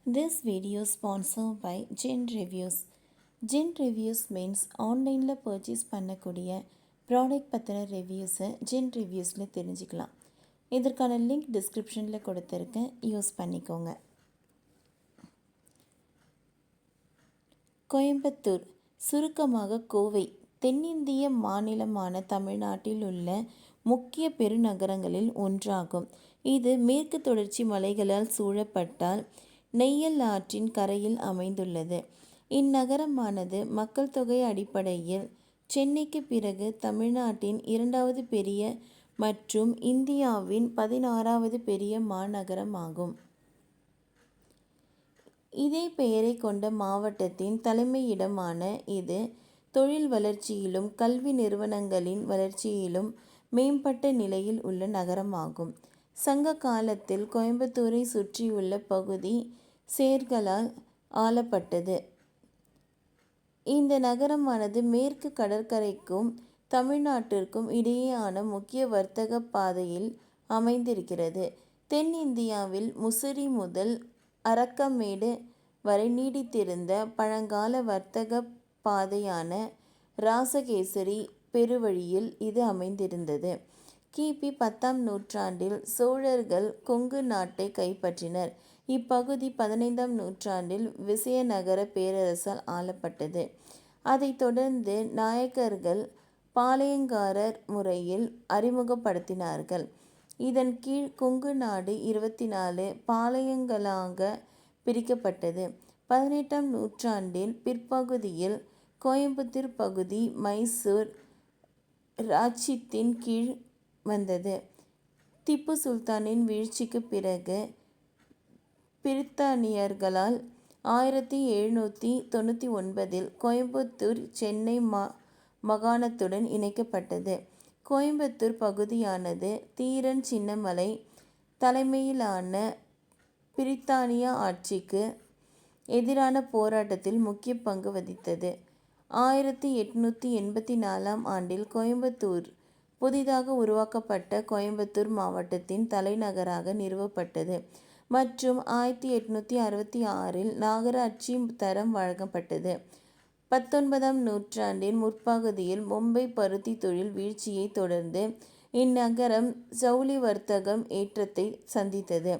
This video is sponsored by Gen Reviews. Gen Reviews means ஆன்லைனில் purchase பண்ணக்கூடிய product பற்றின ரிவ்யூஸை gen ரிவ்யூஸில் தெரிஞ்சுக்கலாம். இதற்கான லிங்க் டிஸ்கிரிப்ஷனில் கொடுத்துருக்கேன், யூஸ் பண்ணிக்கோங்க. கோயம்புத்தூர், சுருக்கமாக கோவை, தென்னிந்திய மாநிலமான தமிழ்நாட்டில் உள்ள முக்கிய பெருநகரங்களில் ஒன்றாகும். இது மேற்கு தொடர்ச்சி மலைகளால் சூழப்பட்டால் நெய்யல் ஆற்றின் கரையில் அமைந்துள்ளது. இந்நகரமானது மக்கள் தொகை அடிப்படையில் சென்னைக்கு பிறகு தமிழ்நாட்டின் இரண்டாவது பெரிய மற்றும் இந்தியாவின் 16வது பெரிய மாநகரமாகும். இதே பெயரை கொண்ட மாவட்டத்தின் தலைமையிடமான இது தொழில் வளர்ச்சியிலும் கல்வி நிறுவனங்களின் வளர்ச்சியிலும் மேம்பட்ட நிலையில் உள்ள நகரமாகும். சங்க காலத்தில் கோயம்புத்தூரை சுற்றியுள்ள பகுதி சேர்களால் ஆளப்பட்டது. இந்த நகரமானது மேற்கு கடற்கரைக்கும் தமிழ்நாட்டிற்கும் இடையேயான முக்கிய வர்த்தக பாதையில் அமைந்திருக்கிறது. தென்னிந்தியாவில் முசிறி முதல் அரக்கமேடு வரை நீடித்திருந்த பழங்கால வர்த்தக பாதையான ராசகேசரி பெருவழியில் இது அமைந்திருந்தது. கிபி 10ஆம் நூற்றாண்டில் சோழர்கள் கொங்கு நாட்டை கைப்பற்றினர். இப்பகுதி 15ஆம் நூற்றாண்டில் விசயநகர பேரரசால் ஆளப்பட்டது. அதைத் தொடர்ந்து நாயக்கர்கள் பாளையங்காரர் முறையில் அறிமுகப்படுத்தினார்கள். இதன் கீழ் கொங்கு நாடு 24 பாளையங்களாக பிரிக்கப்பட்டது. 18ஆம் நூற்றாண்டின் பிற்பகுதியில் கோயம்புத்தூர் பகுதி மைசூர் இராச்சியத்தின் கீழ் வந்தது. திப்பு சுல்தானின் வீழ்ச்சிக்கு பிறகு பிரித்தானியர்களால் 1799இல் கோயம்புத்தூர் சென்னை மாகாணத்துடன் இணைக்கப்பட்டது. கோயம்புத்தூர் பகுதியானது தீரன் சின்னமலை தலைமையிலான பிரித்தானிய ஆட்சிக்கு எதிரான போராட்டத்தில் முக்கிய பங்கு வகித்தது. 1884ஆம் ஆண்டில் கோயம்புத்தூர் புதிதாக உருவாக்கப்பட்ட கோயம்புத்தூர் மாவட்டத்தின் தலைநகராக நிறுவப்பட்டது மற்றும் 1866இல் நகராட்சி தரம் வழங்கப்பட்டது. 19ஆம் நூற்றாண்டின் முற்பகுதியில் மும்பை பருத்தி தொழில் வீழ்ச்சியை தொடர்ந்து இந்நகரம் ஜவுளி வர்த்தகம் ஏற்றத்தை சந்தித்தது.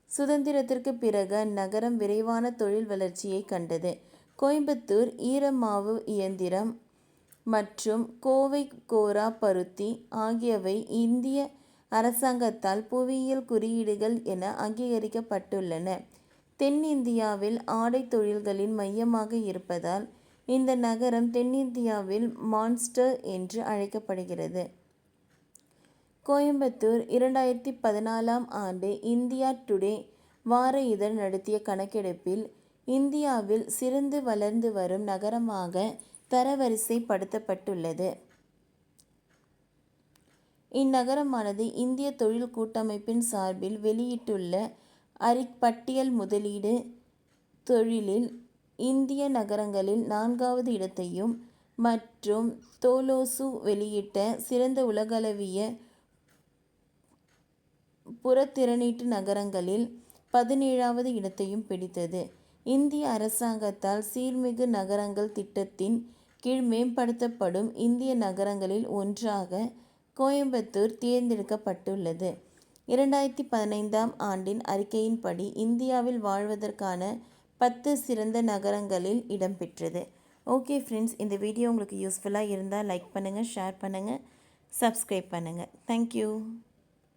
சுதந்திரத்திற்கு பிறகு அந்நகரம் விரைவான தொழில் வளர்ச்சியை கண்டது. கோயம்புத்தூர் ஈரமாவு இயந்திரம் மற்றும் கோவை கோரா பருத்தி ஆகியவை இந்திய அரசாங்கத்தால் புவியியல் குறியீடுகள் என அங்கீகரிக்கப்பட்டுள்ளன. தென்னிந்தியாவில் ஆடை தொழில்களின் மையமாக இருப்பதால் இந்த நகரம் தென்னிந்தியாவில் மான்ஸ்டர் என்று அழைக்கப்படுகிறது. கோயம்புத்தூர் 2014ஆம் ஆண்டு இந்தியா டுடே வார இதழ் நடத்திய கணக்கெடுப்பில் இந்தியாவில் சிறந்து வளர்ந்து வரும் நகரமாக தரவரிசைப்படுத்தப்பட்டுள்ளது. இந்நகரமானது இந்திய தொழில் கூட்டமைப்பின் சார்பில் வெளியிட்டுள்ள பட்டியல் முதலீடு தொழிலில் இந்திய நகரங்களில் 4வது இடத்தையும் மற்றும் தோலோசு வெளியிட்ட சிறந்த உலகளவிய புறத்திறனீட்டு நகரங்களில் 17வது இடத்தையும் பிடித்தது. இந்திய அரசாங்கத்தால் சீர்மிகு நகரங்கள் திட்டத்தின் கீழ் மேம்படுத்தப்படும் இந்திய நகரங்களில் ஒன்றாக கோயம்புத்தூர் தேர்ந்தெடுக்கப்பட்டுள்ளது. 2015ஆம் ஆண்டின் அறிக்கையின்படி இந்தியாவில் வாழ்வதற்கான 10 சிறந்த நகரங்களில் இடம்பெற்றது. ஓகே ஃப்ரெண்ட்ஸ், இந்த வீடியோ உங்களுக்கு யூஸ்ஃபுல்லாக இருந்தால் லைக் பண்ணுங்கள், ஷேர் பண்ணுங்கள், சப்ஸ்கிரைப் பண்ணுங்கள். தேங்க்யூ.